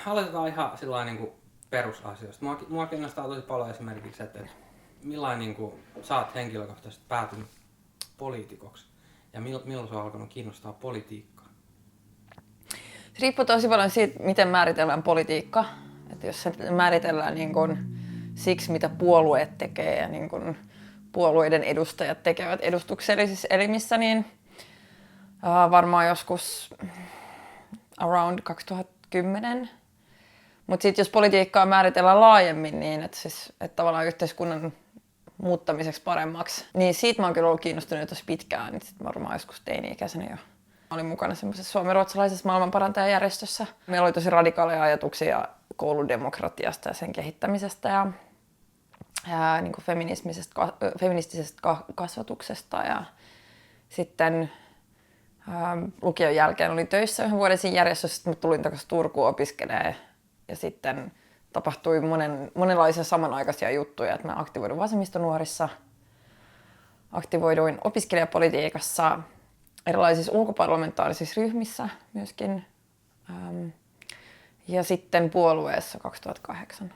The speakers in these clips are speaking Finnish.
aloitetaan ihan sillain niin perusasioista. Mua kiinnostaa tosi paljon esimerkiksi, että millainen niin sä oot henkilökohtaisesti päätynyt poliitikoksi ja milloin se on alkanut kiinnostaa politiikkaa? Se riippuu tosi paljon siitä, miten määritellään politiikka. Että jos se määritellään niin kuin siksi, mitä puolueet tekee ja niin kuin puolueiden edustajat tekevät edustuksellisissa elimissä, niin varmaan joskus around 2010. Mutta sitten jos politiikkaa määritellään laajemmin niin, että tavallaan yhteiskunnan muuttamiseksi paremmaksi, niin siitä mä oon kyllä ollut kiinnostunut tosi pitkään. Niin sit varmaan joskus teini-ikäisenä jo. Mä olin mukana semmoisessa suomenruotsalaisessa maailmanparantajajärjestössä. Meillä oli tosi radikaaleja ajatuksia kouludemokratiasta ja sen kehittämisestä ja niin kuin feministisestä kasvatuksesta. Ja sitten lukion jälkeen olin töissä yhden vuoden siinä järjestössä, sitten tulin takaisin Turkuun opiskelemaan ja sitten tapahtui monenlaisia samanaikaisia juttuja, että mä aktivoiduin vasemmistonuorissa, aktivoiduin opiskelijapolitiikassa, erilaisissa ulkoparlamentaarisissa ryhmissä myöskin ja sitten puolueessa 2008.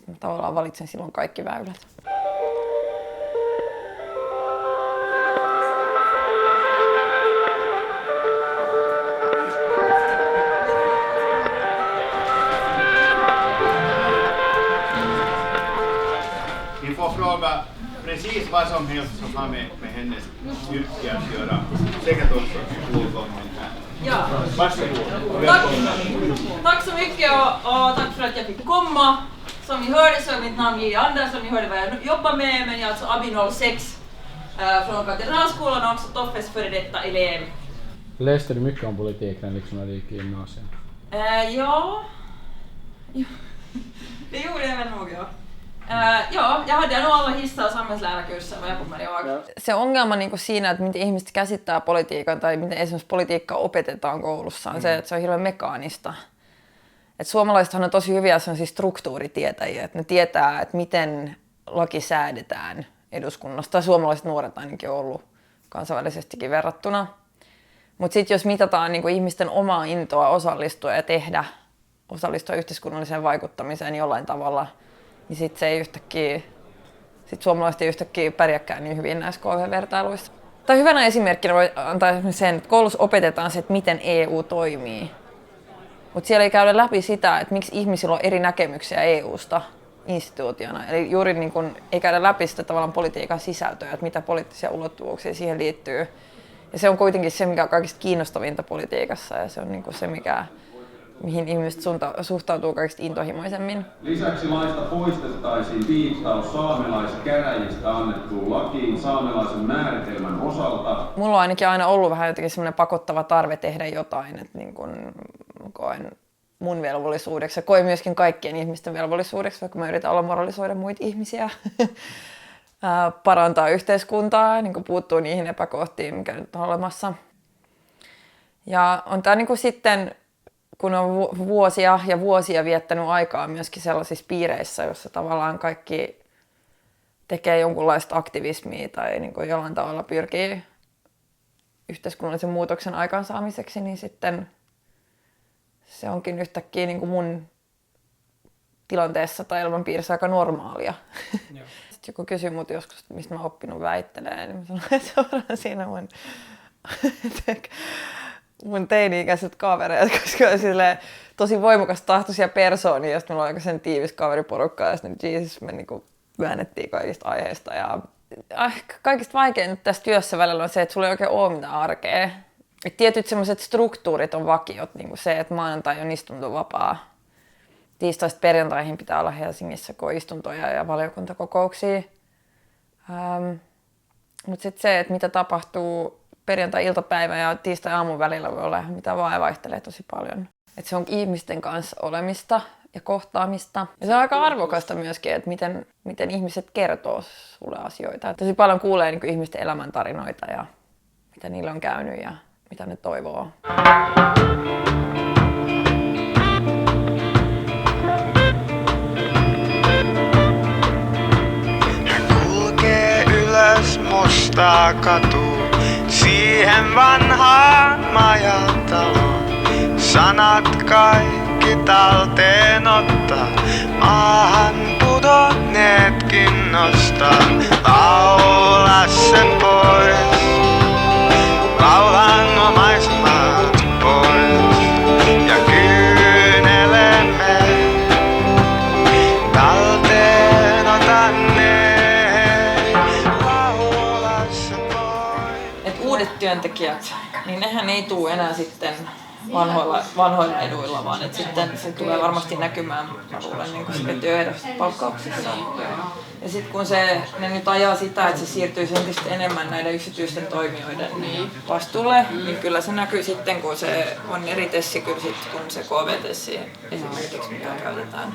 Mä tavallaan valitsin silloin kaikki väylät. Ni får fråga precis vad som helst som har med hennes yrke att göra. Säkert också skolgången här. Ja. Varsågod och välkomna. Tack så mycket och tack för att jag fick komma. Som ni hörde så är mitt namn J. Andersson, ni hörde vad jag jobbar med, men jag är alltså Abi 06 från Katedralskolan och också Toffes före detta elev. Läste du mycket om politik när du gick i gymnasiet? Ja, det gjorde jag väl nog, ja. Ja, jag hade nog alla hissar och samhällslärarkurser vad jag kommer ihåg. Se ongelma niin kuin siinä, että miten ihmiset käsittää politiikan tai miten esimerkiksi politiikkaa opetetaan koulussa, on se, että se on hirveän mekaanista. Et suomalaisethan on tosi hyviä sellaisia struktuuritietäjiä, että ne tietää, että miten laki säädetään eduskunnassa. Tai suomalaiset nuoret ainakin on ollut kansainvälisestikin verrattuna. Mutta sitten jos mitataan niin kuin ihmisten omaa intoa osallistua ja osallistua yhteiskunnalliseen vaikuttamiseen jollain tavalla, niin sitten se ei yhtäkkiä, suomalaiset ei yhtäkkiä pärjääkään niin hyvin näissä KV-vertailuissa. Tai hyvänä esimerkkinä voi antaa sen, että koulussa opetetaan se, että miten EU toimii. Mutta siellä ei käydä läpi sitä, että miksi ihmisillä on eri näkemyksiä EUsta instituutiona. Eli juuri niin kun ei käydä läpi sitä tavallaan politiikan sisältöä, että mitä poliittisia ulottuvuuksia siihen liittyy. Ja se on kuitenkin se, mikä on kaikista kiinnostavinta politiikassa ja se on niin kun se, mihin ihmiset suhtautuu kaikista intohimoisemmin. Lisäksi laista poistettaisiin viittaus saamelaiskäräjistä annettuun lakiin saamelaisen määritelmän osalta. Mulla on ainakin aina ollut vähän jotenkin semmoinen pakottava tarve tehdä jotain, että niin kun koen mun velvollisuudeksi ja koen myöskin kaikkien ihmisten velvollisuudeksi, vaikka mä yritän olla moralisoida muita ihmisiä, parantaa yhteiskuntaa, niin kun puuttuu niihin epäkohtiin, mikä nyt on olemassa. Ja on tää niin kun sitten kun on vuosia ja vuosia viettänyt aikaa myöskin sellaisissa piireissä, joissa tavallaan kaikki tekee jonkunlaista aktivismia tai niin kuin jollain tavalla pyrkii yhteiskunnallisen muutoksen aikaansaamiseksi, niin sitten se onkin yhtäkkiä niin kuin mun tilanteessa tai ilmapiirissä aika normaalia. Sitten joku kysyy mut joskus, mistä mä oon oppinut väittelemään, niin mä sanon, että suoraan siinä mun teini-ikäiset kavereet, koska on tosi voimakas tahtoisia persoonia, ja sitten mulla on aika sen tiivis kaveriporukka, ja sitten me niinku väännettiin kaikista aiheista. Ja kaikista vaikeinta tässä työssä välillä on se, että sulla ei oikein ole mitään arkea. Et tietyt sellaiset struktuurit on vakiot, niin kuin se, että maanantai on istuntovapaa. Tiistaista perjantaihin pitää olla Helsingissä istuntoja ja valiokuntakokouksia. Mutta sitten se, että mitä tapahtuu perjantai-iltapäivän ja tiistai-aamun välillä voi olla ihan mitä vaan ja vaihtelee tosi paljon. Et se on ihmisten kanssa olemista ja kohtaamista. Ja se on aika arvokasta myöskin, että miten ihmiset kertoo sulle asioita. Tosi paljon kuulee niin kuin ihmisten elämäntarinoita ja mitä niillä on käynyt ja mitä ne toivoo. Hän kulkee ylös mustaa katua. Siihen vanhaan majataloon sanat kaikki talteen ottaa. Maahan pudonneetkin nostaa. Laula sen pois, rauhanomaisemmat pois. Ja kyynelemme talteen otan ne. Laula sen pois. Et uudet työntekijät, niin nehän ei tule enää sitten vanhoilla eduilla, vaan että sitten se tulee varmasti näkymään, mä luulen, niin sekä työehdossa palkkauksissa. Ja sitten kun ne nyt ajaa sitä, että se siirtyy entistä enemmän näiden yksityisten toimijoiden vastuulle, niin kyllä se näkyy sitten, kun se on eri tessi kyllä sitten, kun se KV-tessi esimerkiksi, mitä käytetään.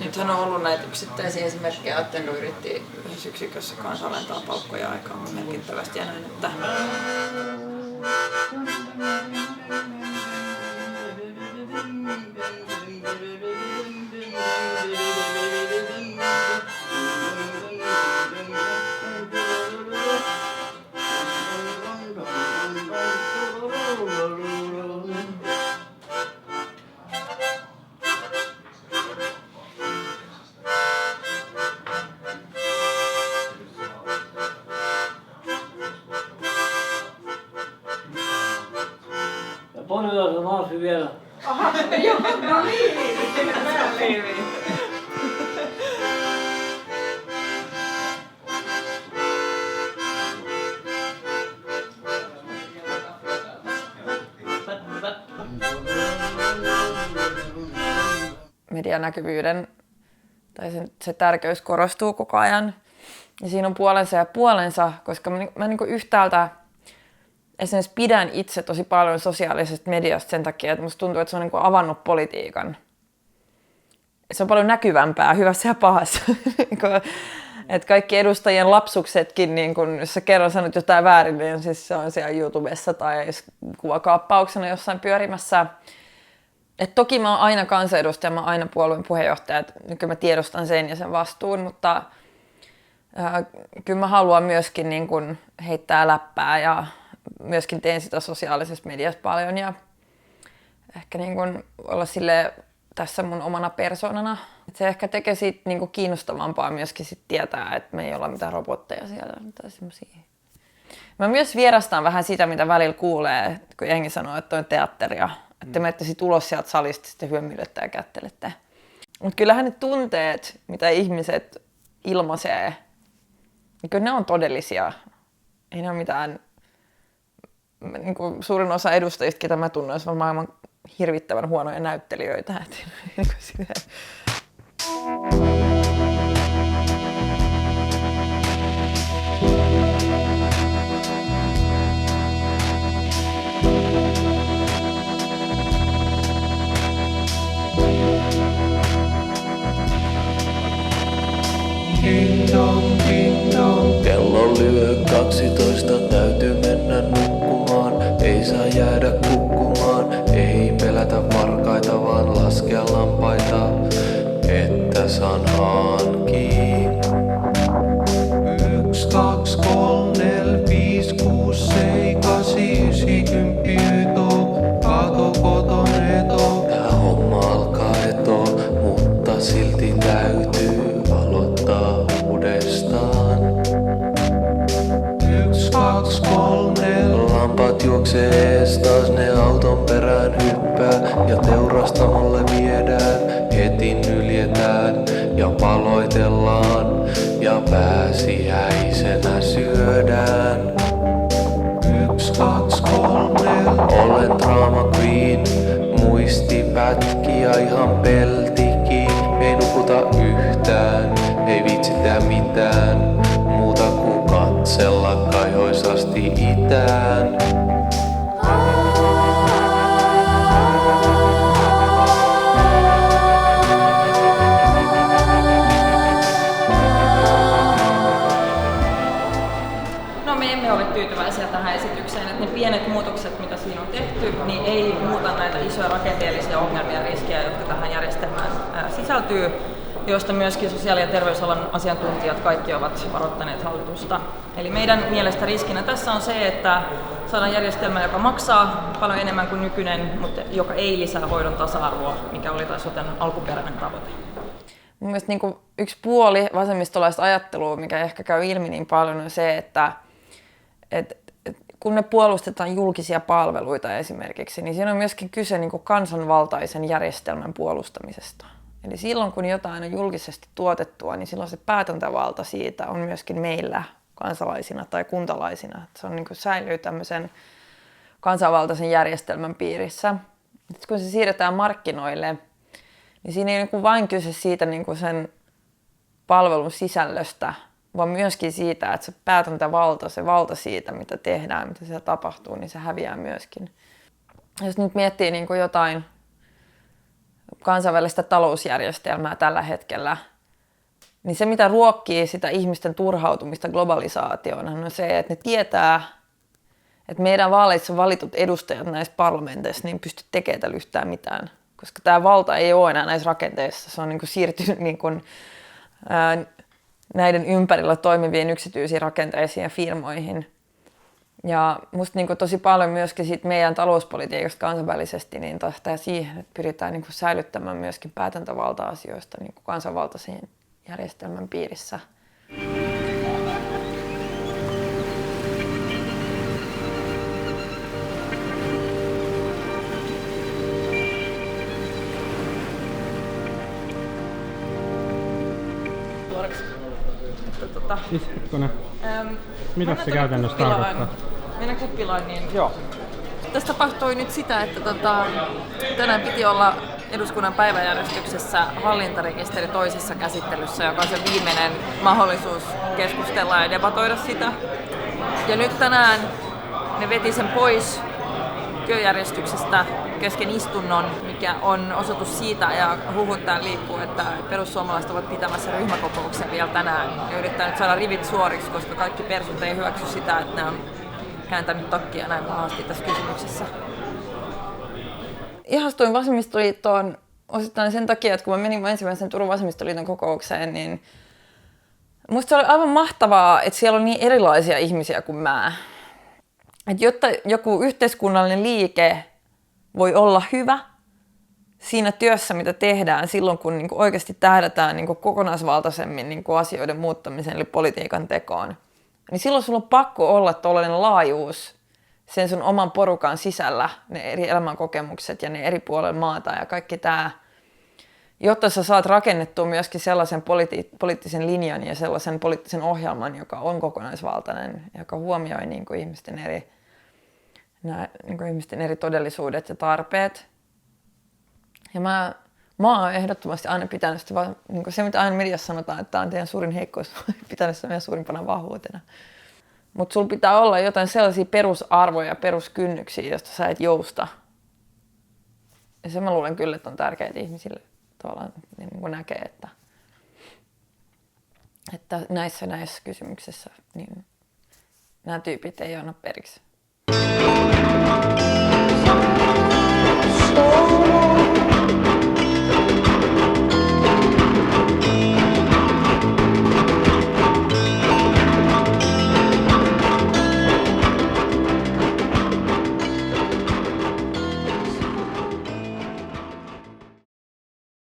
Nythän on ollut näitä yksittäisiä esimerkkejä, että Attendo yritti yhdessä yksikössä kanssa alentaa palkkoja aika merkittävästi ja näin, että Ponilaisen marssi vielä. Aha, joo, no niin. medianäkyvyyden tai se tärkeys korostuu koko ajan. Ja siinä on puolensa ja puolensa, koska mä niin kuin yhtäältä esimerkiksi pidän itse tosi paljon sosiaalisesta mediasta sen takia, että musta tuntuu, että se on niin kuin avannut politiikan. Se on paljon näkyvämpää hyvässä ja pahassa. Että kaikki edustajien lapsuksetkin, niin kun, jos sä kerran sanot jotain väärin, niin siis se on siellä YouTubessa tai kuvakaappauksena jossain pyörimässä. Et toki mä oon aina kansanedustaja, mä oon aina puolueen puheenjohtaja, että kyllä mä tiedostan sen ja sen vastuun, mutta kyllä mä haluan myöskin niin kun heittää läppää ja myöskin teen sitä sosiaalisessa mediassa paljon ja ehkä niin kun olla silleen tässä mun omana persoonana. Et se ehkä tekee siitä niin kun kiinnostavampaa myöskin sit tietää, että me ei olla mitään robotteja siellä tai semmosia. Mä myös vierastan vähän sitä, mitä välillä kuulee, kun jengi sanoo, että on teatteria. Että te menette sit ulos sieltä salista, sitten hyömyilette ja kättelette. Mutta kyllähän ne tunteet, mitä ihmiset ilmaisee, niin kyllä ne on todellisia. Ei ne ole mitään, niin kuin suurin osa edustajista, ketä mä tunnen, on maailman hirvittävän huonoja näyttelijöitä. Ding dong, ding dong. Kello lyö 12, täytyy mennä nukkumaan. Ei saa jäädä kukkumaan, ei pelätä varkaita, vaan laskea lampaita, että saan haankiin. 1, 2, 3, 4, 5, 6, 7, 8, 9, 10, kato kotoneto. Tää homma alkaa eto, mutta silti täytyy aloittaa uudestaan. 1, 2, 3, 4. Lampaat juoksee ees taas, ne auton perään hyppää ja teurastamolle viedään. Heti nyljetään ja paloitellaan ja pääsiäisenä syödään. 1, 2, 3, 4. Olen drama queen, muistipätki ja ihan peltikin. Ei nukuta yhtään, ei viitsi tehdä mitään muuta kuin katsella kaihoisasti itään. No me emme ole tyytyväisiä tähän esitykseen, että ne pienet muutokset, mitä siinä on tehty, niin ei muuta näitä isoja rakenteellisia ongelmia ja riskejä, jotka tähän järjestelmään sisältyy. joista myöskin sosiaali- ja terveysalan asiantuntijat kaikki ovat varoittaneet hallitusta. Eli meidän mielestä riskinä tässä on se, että saadaan järjestelmä, joka maksaa paljon enemmän kuin nykyinen, mutta joka ei lisää hoidon tasa-arvoa, mikä oli taas soten alkuperäinen tavoite. Mun mielestä niin kuin yksi puoli vasemmistolaista ajattelua, mikä ehkä käy ilmi niin paljon, on se, että kun me puolustetaan julkisia palveluita esimerkiksi, niin siinä on myöskin kyse niin kuin kansanvaltaisen järjestelmän puolustamisesta. Eli silloin, kun jotain on julkisesti tuotettua, niin silloin se päätäntävalta siitä on myöskin meillä kansalaisina tai kuntalaisina. Se on, niin kuin säilyy tämmöisen kansanvaltaisen järjestelmän piirissä. Sitten kun se siirretään markkinoille, niin siinä ei ole vain kyse siitä niin kuin sen palvelun sisällöstä, vaan myöskin siitä, että se päätäntävalta, se valta siitä, mitä tehdään, mitä siellä tapahtuu, niin se häviää myöskin. Jos nyt miettii niin kuin jotain kansainvälistä talousjärjestelmää tällä hetkellä, niin se, mitä ruokkii sitä ihmisten turhautumista globalisaatioon, on se, että ne tietää, että meidän vaaleissa valitut edustajat näissä parlamenteissa niin pysty tekemään tällä yhtään mitään. Koska tämä valta ei ole enää näissä rakenteissa. Se on niin kuin siirtynyt niin kuin, näiden ympärillä toimiviin yksityisiin rakenteisiin ja firmoihin. Ja musta niin kuin tosi paljon myöskin siitä meidän talouspolitiikasta kansainvälisesti niin tähtää siihen, että pyritään niin kuin säilyttämään myöskin päätäntävalta-asioista niin kuin kansanvaltaisen järjestelmän piirissä. Siis, mitä se käytännössä tarkoittaa? Mennään kuppilaan, niin joo. Tässä tapahtui nyt sitä, että tänään piti olla eduskunnan päiväjärjestyksessä hallintarekisteri toisessa käsittelyssä, joka on se viimeinen mahdollisuus keskustella ja debatoida sitä. Ja nyt tänään ne veti sen pois työjärjestyksestä kesken istunnon, mikä on osoitus siitä, ja huhut täällä liikkuu, että perussuomalaiset ovat pitämässä ryhmäkokouksia vielä tänään. Ja yrittää nyt saada rivit suoriksi, koska kaikki persut ei hyväksy sitä, että ne on kääntänyt takkia näin pahasti tässä kysymyksessä. Ihastuin Vasemmistoliittoon osittain sen takia, että kun mä menin ensimmäisen Turun Vasemmistoliiton kokoukseen, niin musta se oli aivan mahtavaa, että siellä on niin erilaisia ihmisiä kuin mä. Että jotta joku yhteiskunnallinen liike voi olla hyvä siinä työssä, mitä tehdään silloin, kun niinku oikeasti tähdätään niinku kokonaisvaltaisemmin niinku asioiden muuttamiseen eli politiikan tekoon, niin silloin sulla on pakko olla tuollainen laajuus sen sun oman porukan sisällä, ne eri elämänkokemukset ja ne eri puolilla maata ja kaikki tämä, jotta sä saat rakennettua myöskin sellaisen poliittisen linjan ja sellaisen poliittisen ohjelman, joka on kokonaisvaltainen, joka huomioi niinku ihmisten eri todellisuudet ja tarpeet. Ja mä oon ehdottomasti aina pitänyt sitä, niin se mitä aina mediassa sanotaan, että tämä on teidän suurin heikkous, pitänyt sitä meidän suurimpana vahvuutena. Mutta sulla pitää olla jotain sellaisia perusarvoja ja peruskynnyksiä, joista sä et jousta. Ja se mä luulen kyllä, että on tärkeää ihmisille tavallaan niin näkee, että näissä kysymyksissä niin nämä tyypit ei anna periksi.